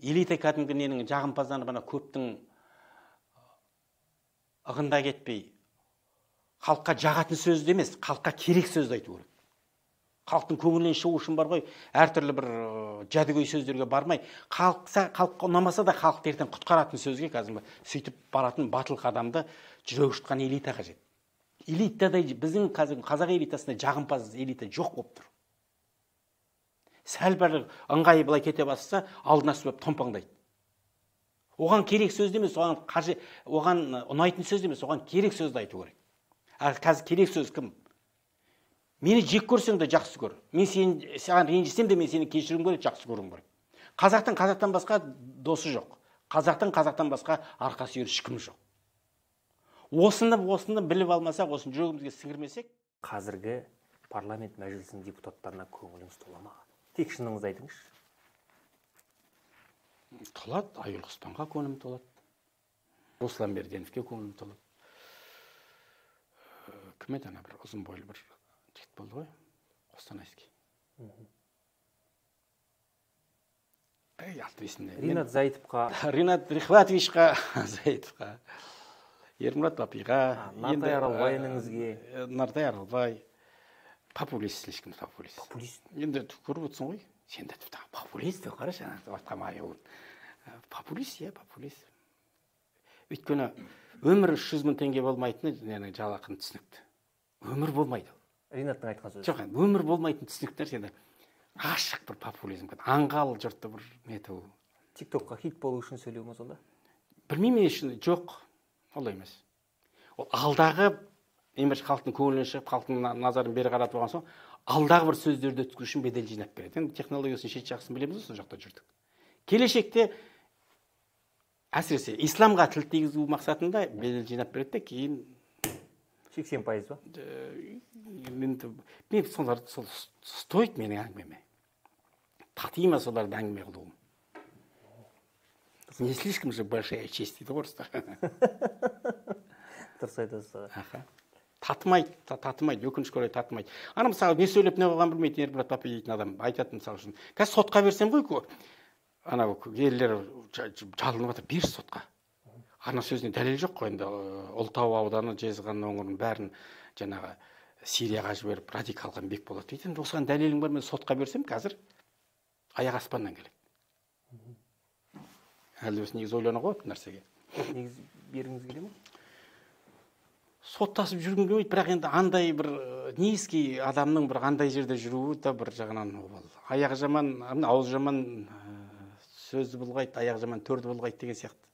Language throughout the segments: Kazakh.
элита кәдімгі ненің жағымпазданып ана көптің ығында кетпей, халыққа жағатын сөзді емес, халыққа керек сөзді айту керек. Халықтың көңілінен шығу үшін бар ғой, әртүрлі бір жәдігөй сөздерге бармай, халыққа ұнамаса да халықты ертең құтқаратын сөзге қазір сөйтіп баратын батыл адамды жүрегі жұтқан элита қажет. Элитадай біздің қазақ элитасында жағымпаз элита жоқ болып тұр. Сәл бір ыңғайы былай кете басса, алдына сүріп томпаңдайды. Оған керек сөз емес, оған ұнайтын сөз емес, оған керек сөзді айту керек. Қазір керек сөз кім? Мені жек көрсең де жақсы көр. Мен саған ренжісем де мен сені кешіруім керек, жақсы көруім керек. Қазақтан басқа досы жоқ. Қазақтан басқа арқа сүйер ешкім жоқ. Осыны біліп алмасақ, осыны жүрегімізге сіңірмесек, қазіргі парламент мәжілісінің депутаттарына көңіліңіз тола ма? Тек шыныңызды айтыңызшы. Толады, Айгүл Құспанға көңілім толады. Руслан Берденовке көңілім толады. Кім еді ана бір ұзын бойлы бір жігіт болды ғой? Қостанайский. Аты есімде. Ринат Заитовқа. Ринат Рихватовичқа, Заитовқа. Ермұрат Бапиға. Нартай Аралбай ініңізге. Нартай Аралбай. Популист, слишком популист. Популист. Енді көріп отырсың ғой? Сен де популист деп қарашы, атқам айығын. Популист, популист. Өйткені өмір 300 000 теңге болмайтыны жалақын түсінікті. Өмір болмайды. Ринаттың айтқан сөзі. Жоқ, өмір болмайтын түсініктер сенде ашық бір популизм, аңғал жұртты бір нету. Тиктокқа хит болу үшін сөйлеу ма сонда? Білмеймін үшін, жоқ, олай емес. Ол алдағы халықтың көңілінен шығып, халықтың назарын бері қаратып алған соң, алдағы бір сөздерді өткізу үшін бедел жинап береді. Енді технологиясын шет жақсын білеміз, сол жақта жүрдік. Келешекте әсіресе исламға тіл тигізу мақсатында бедел жинап береді де, кейін 80% ба? Мен солар стоит менің әңгімеме. Татима соларды әңгіме қылуым. Не слишком же большая честь дейді орыстар. Дұрыс айтасыз. Татымайды, өкінішке орай татымайды. Ана мысалы не сөйлеп не қойған білмейді, Ермұрат Бапи дейтін адам айтатын мысалы үшін. Қазір сотқа берсем ғой, анау елдер жалынып жатыр, бер сотқа. Ана сөзіне дәлел жоқ қой, енді Ұлытау ауданы, Жезқазған өңірінің бәрін жаңағы Сирияға жіберіп радикалған бек болады дейді. Осыған дәлелің бар, мен сотқа берсем қазір аяқ аспаннан келеді. Әлде осы негіз ойлана қойып нәрсеге. Негіз бергіңіз келе ме? Соттасып жүргім келмейді, бірақ енді андай бір низкий адамның бір андай жерде жүруі да бір жағынан аяғы жаман, ауыз жаман сөзді бұлғайды, аяғы жаман төрді бұлғайды деген сияқты.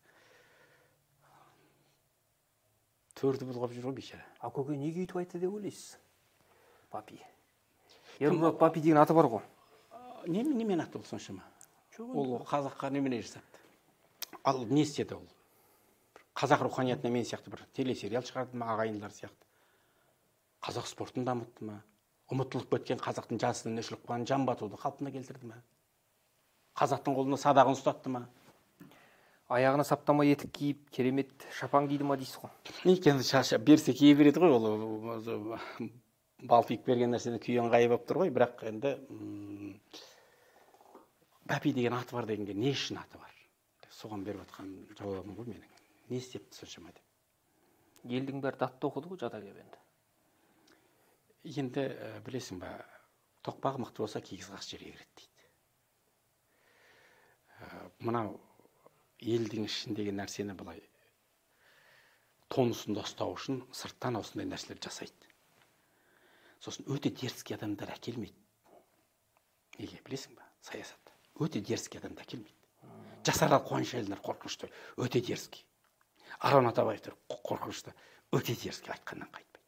Төрді бұлғап жүр ғой бейшара. А көке неге өйтіп айтты деп ойлайсыз? Бапи. Ермұрат Бапи деген аты бар ғой. Немен аты ол соншама? Ол қазаққа немене жасапты? Ал не істеді ол? Қазақ руханиятына мен сияқты бір телесериал шығарды ма, ағайындар сияқты. Қазақ спортын дамытты ма? Ұмытылып кеткен қазақтың жасынан өшіліп қалған жан батуды қалпына келтірді ма? Қазақтың қолына садағын ұстатты ма? Аяғына саптама етік киіп, керемет шапан киді ма дейсіз ғой? Екенді шаша берсе кие береді ғой, ол балпиып берген нәрседен күйен ғайып болып тұр ғой, бірақ енді Бапи деген аты бар дегенге не үшін аты бар? Соған беріп жатқан жауабым ғой менің. Не істепті соншама деп. Елдің бәрі датты оқыды ғой жата кеп енді. Енді білесің ба, тоқпағы мықты болса киіз қас жерге кіреді дейді. Мынау елдің ішіндегі нәрсені былай тонусында ұстау үшін сырттан осындай нәрселер жасайды. Сосын өте дерзкий адамдар әкелмейді. Неге білесің ба? Саясат. Өте дерзкий адамдар әкелмейді. Жасарал Қуанышәлілер қорқынышты, өте дерзкий. Арон Атабаевтар қорқынышты, өте дерзкий, айтқаннан қайтпайды.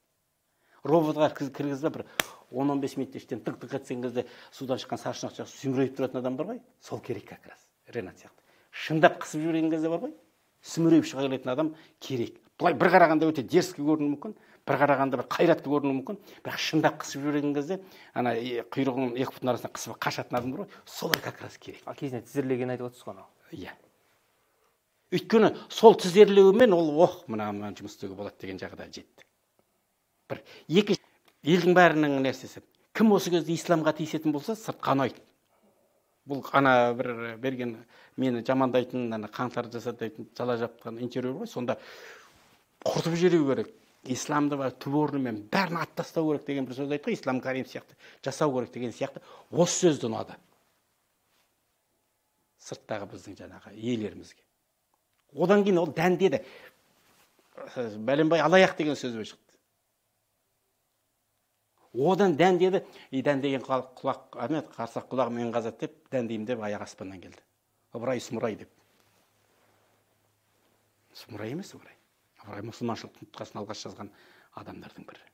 Роботға кіргізді бір 10-15 минутта іштен тық-тық етсең кезде судан шыққан саршұнақ жақсы сүмірейіп тұратын адам бар ғой, сол керек как раз, Ренат сияқты. Шындап қысып жүрген кезде бар ғой, сүмірейіп шыға келетін адам керек. Бұлай бір қарағанда өте дерзкий көрінуі мүмкін, бір қарағанда бір қайратты көрінуі мүмкін, бірақ шындап қысып жүрген кезде ана құйрығын екі бұтының арасына қысып қашатын адам бар ғой, солар как раз керек. Кезінде тізерлеген айтып отырсыз ғой. Иә. Өйткені сол тізерлеуімен ол мына жұмыс істеуге болады деген жағдайға жетті. Бір екі елдің бәрінің нәрсесі. Кім осы кезде исламға тиісетін болса, сыртқа ұнайды. бұл ана бір берген мені жамандайтын, ана қаңтар жасатайтын жала жапқан интервью ғой, сонда құртып жіберу керек. Исламды түп орнымен бәрін ат тастау керек деген бір сөз айтты ғой, ислам карим сияқты жасау керек деген сияқты. Осы сөзді ұнады сырттағы біздің жаңағы иелерімізге. Одан кейін ол дәндеді. Бәленбай алаяқ деген сөз шықты. Одан дәндеді, дәндеген құлақ, қарсақ құлағы мен қазат деп, дәндейім деп аяқ аспаннан келді. Ыбырай Сұмырай деп. Сұмырай емес Ыбырай. Ыбырай мұсылманшылықтың тұтқасын алғаш жазған адамдардың бірі.